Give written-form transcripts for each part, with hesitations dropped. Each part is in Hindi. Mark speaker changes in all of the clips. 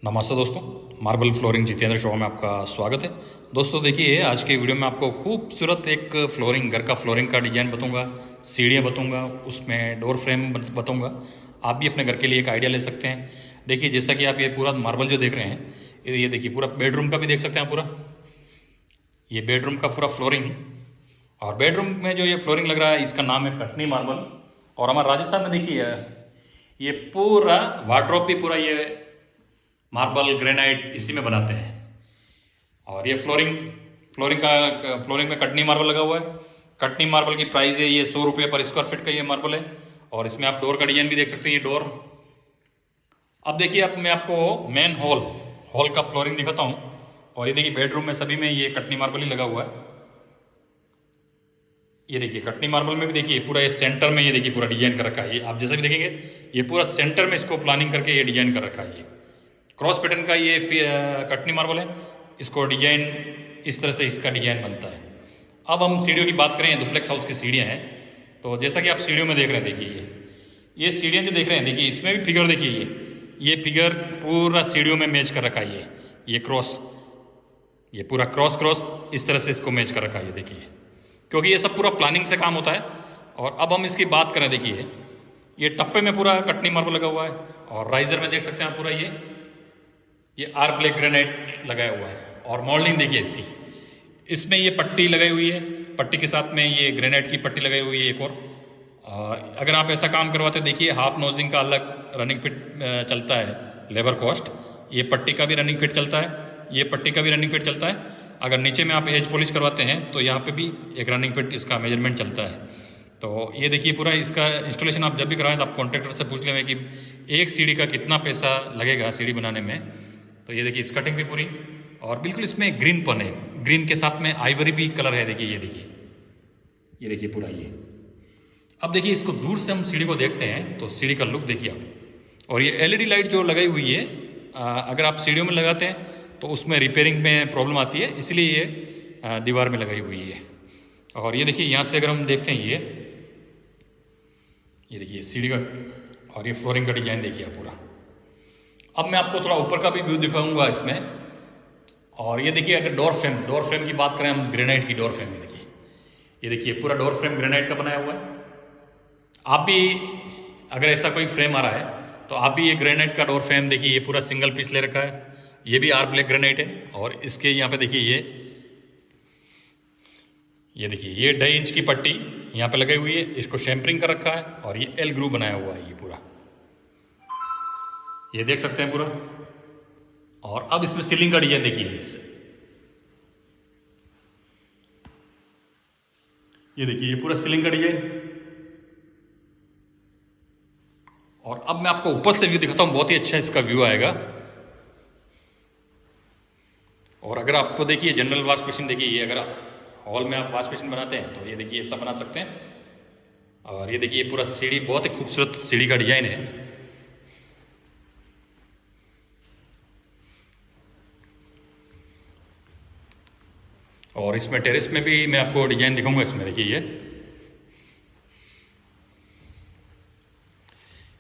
Speaker 1: नमस्ते दोस्तों, मार्बल फ्लोरिंग जितेंद्र शो में आपका स्वागत है। दोस्तों देखिए, आज के वीडियो में आपको खूबसूरत एक फ्लोरिंग, घर का फ्लोरिंग का डिजाइन बताऊंगा, सीढ़ियाँ बताऊंगा, उसमें डोर फ्रेम बताऊंगा। आप भी अपने घर के लिए एक आइडिया ले सकते हैं। देखिए, जैसा कि आप ये पूरा मार्बल जो देख रहे हैं, ये देखिए पूरा बेडरूम का भी देख सकते हैं आप पूरा। ये बेडरूम का पूरा फ्लोरिंग, और बेडरूम में जो ये फ्लोरिंग लग रहा है इसका नाम है कटनी मार्बल। और हमारे राजस्थान में देखिए ये पूरा वार्डरोब भी पूरा ये मार्बल ग्रेनाइट इसी में बनाते हैं। और ये फ्लोरिंग फ्लोरिंग में कटनी मार्बल लगा हुआ है। कटनी मार्बल की प्राइस है ये 100 रुपये पर स्क्वायर फीट का ये मार्बल है। और इसमें आप डोर का डिजाइन भी देख सकते हैं, ये डोर। अब देखिए, अब मैं आपको मेन हॉल का फ्लोरिंग दिखाता हूँ। और ये देखिए बेडरूम में सभी में ये कटनी मार्बल ही लगा हुआ है। ये देखिए कटनी मार्बल में भी देखिए पूरा ये सेंटर में, ये देखिए पूरा डिजाइन कर रखा है। ये आप जैसा भी देखेंगे ये पूरा सेंटर में इसको प्लानिंग करके ये डिजाइन कर रखा है। ये क्रॉस पैटर्न का ये कटनी मार्बल है। इसको डिजाइन इस तरह से इसका डिजाइन बनता है। अब हम सीढ़ियों की बात करें, डुप्लेक्स हाउस की सीढ़ियाँ हैं। तो जैसा कि आप सीढ़ियों में देख रहे हैं, देखिए ये सीढ़ियाँ जो देख रहे हैं, देखिए इसमें भी फिगर देखिए, ये फिगर पूरा सीढ़ियों में मैच कर रखा है। ये क्रॉस, ये पूरा क्रॉस क्रॉस इस तरह से इसको मैच कर रखा है, ये देखिए, क्योंकि ये सब पूरा प्लानिंग से काम होता है। और अब हम इसकी बात करें, देखिए ये टप्पे में पूरा कटनी मार्बल लगा हुआ है। और राइजर में देख सकते हैं आप पूरा ये आर ब्लैक ग्रेनाइट लगाया हुआ है। और मोल्डिंग देखिए इसकी, इसमें ये पट्टी लगाई हुई है, पट्टी के साथ में ये ग्रेनाइट की पट्टी लगाई हुई है एक और अगर आप ऐसा काम करवाते, देखिए हाफ नोजिंग का अलग रनिंग फिट चलता है, लेबर कॉस्ट। ये पट्टी का भी रनिंग फिट चलता है, ये पट्टी का भी रनिंग फिट चलता है। अगर नीचे में आप एज पॉलिश करवाते हैं तो यहाँ पे भी एक रनिंग फिट इसका मेजरमेंट चलता है। तो ये देखिए पूरा इसका इंस्टॉलेशन आप जब भी कराएं तो आप कॉन्ट्रैक्टर से पूछ लें कि एक सीढ़ी का कितना पैसा लगेगा सीढ़ी बनाने में। तो ये देखिए स्कर्टिंग भी पूरी, और बिल्कुल इसमें ग्रीन पन है, ग्रीन के साथ में आइवरी भी कलर है। देखिए ये देखिए पूरा ये। अब देखिए इसको दूर से हम सीढ़ी को देखते हैं तो सीढ़ी का लुक देखिए आप। और ये एलईडी लाइट जो लगाई हुई है, अगर आप सीढ़ियों में लगाते हैं तो उसमें रिपेयरिंग में प्रॉब्लम आती है, इसलिए ये दीवार में लगाई हुई है। और ये देखिए यहाँ से अगर हम देखते हैं, ये देखिए सीढ़ी का और ये फ्लोरिंग का डिजाइन देखिए आप पूरा। अब मैं आपको थोड़ा ऊपर का भी व्यू दिखाऊंगा इसमें। और ये देखिए अगर डोर फ्रेम की बात करें हम, ग्रेनाइट की डोर फ्रेम, ये देखिए पूरा डोर फ्रेम ग्रेनाइट का बनाया हुआ है। आप भी अगर ऐसा कोई फ्रेम आ रहा है तो आप भी ये ग्रेनाइट का डोर फ्रेम देखिए, ये पूरा सिंगल पीस ले रखा है। ये भी आर ब्लैक ग्रेनाइट है। और इसके यहाँ पे देखिए ये देखिए ये 2.5 इंच की पट्टी यहाँ पे लगाई हुई है, इसको शैम्परिंग कर रखा है। और ये एल ग्रू बनाया हुआ है ये पूरा, ये देख सकते हैं पूरा। और अब इसमें सीलिंग का डिजाइन देखिए ये देखिए ये पूरा सीलिंग का डिजाइन। और अब मैं आपको ऊपर से व्यू दिखाता हूँ, बहुत ही अच्छा इसका व्यू आएगा। और अगर आपको देखिए जनरल वॉश बेसिन, देखिए ये अगर हॉल में आप वॉश बेसिन बनाते हैं तो ये देखिए ऐसा बना सकते हैं। और ये देखिए पूरा सीढ़ी, बहुत ही खूबसूरत सीढ़ी का डिजाइन है। और इसमें टेरेस में भी मैं आपको डिजाइन दिखाऊंगा। इसमें देखिए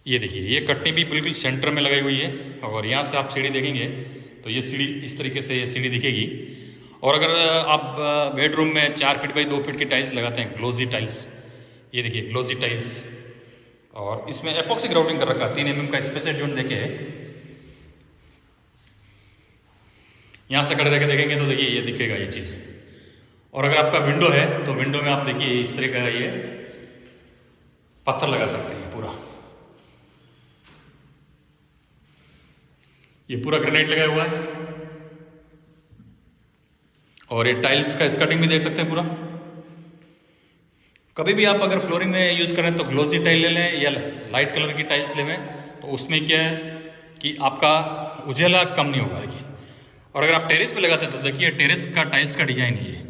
Speaker 1: ये देखिए ये कटनी भी बिल्कुल सेंटर में लगाई हुई है। और यहाँ से आप सीढ़ी देखेंगे तो ये सीढ़ी इस तरीके से ये सीढ़ी दिखेगी। और अगर आप बेडरूम में 4 फीट बाई 2 फीट की टाइल्स लगाते हैं, ग्लोजी टाइल्स, ये देखिए ग्लोजी टाइल्स। और इसमें एपॉक्सी ग्राउंडिंग कर रखा है, 3 mm का स्पेशल जोन देखे है। यहाँ से खड़े रह देखेंगे तो देखिए ये दिखेगा ये चीज़। और अगर आपका विंडो है तो विंडो में आप देखिए इस तरह का ये पत्थर लगा सकते हैं पूरा। ये पूरा ग्रेनाइट लगाया हुआ है। और ये टाइल्स का स्कर्टिंग भी देख सकते हैं पूरा। कभी भी आप अगर फ्लोरिंग में यूज़ करें तो ग्लोजी टाइल ले लें या लाइट कलर की टाइल्स ले लें, तो उसमें क्या है कि आपका उजाला कम नहीं होगा। देखिए, और अगर आप टेरेस पे लगाते हैं तो देखिए टेरेस का टाइल्स का डिजाइन है ये।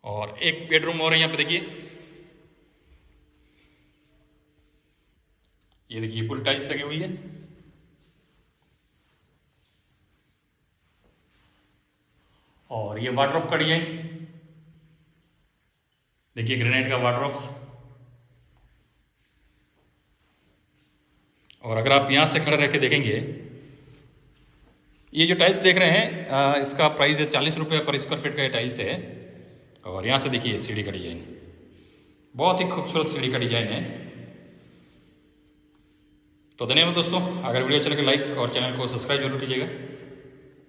Speaker 1: और एक बेडरूम और है यहाँ पे देखिए, ये देखिए पूरी टाइल्स लगी हुई है। और ये वार्डरोब का डिजाइन देखिए, ग्रेनाइट का वार्डरोब्स। और अगर आप यहाँ से खड़े रह के देखेंगे, ये जो टाइल्स देख रहे हैं इसका प्राइस है 40 रुपये पर स्क्वायर फीट का ये टाइल्स है। और यहाँ से देखिए सीढ़ी का डिजाइन, बहुत ही खूबसूरत सीढ़ी का डिजाइन है। तो धन्यवाद दोस्तों, अगर वीडियो अच्छा लगे लाइक और चैनल को सब्सक्राइब जरूर कीजिएगा।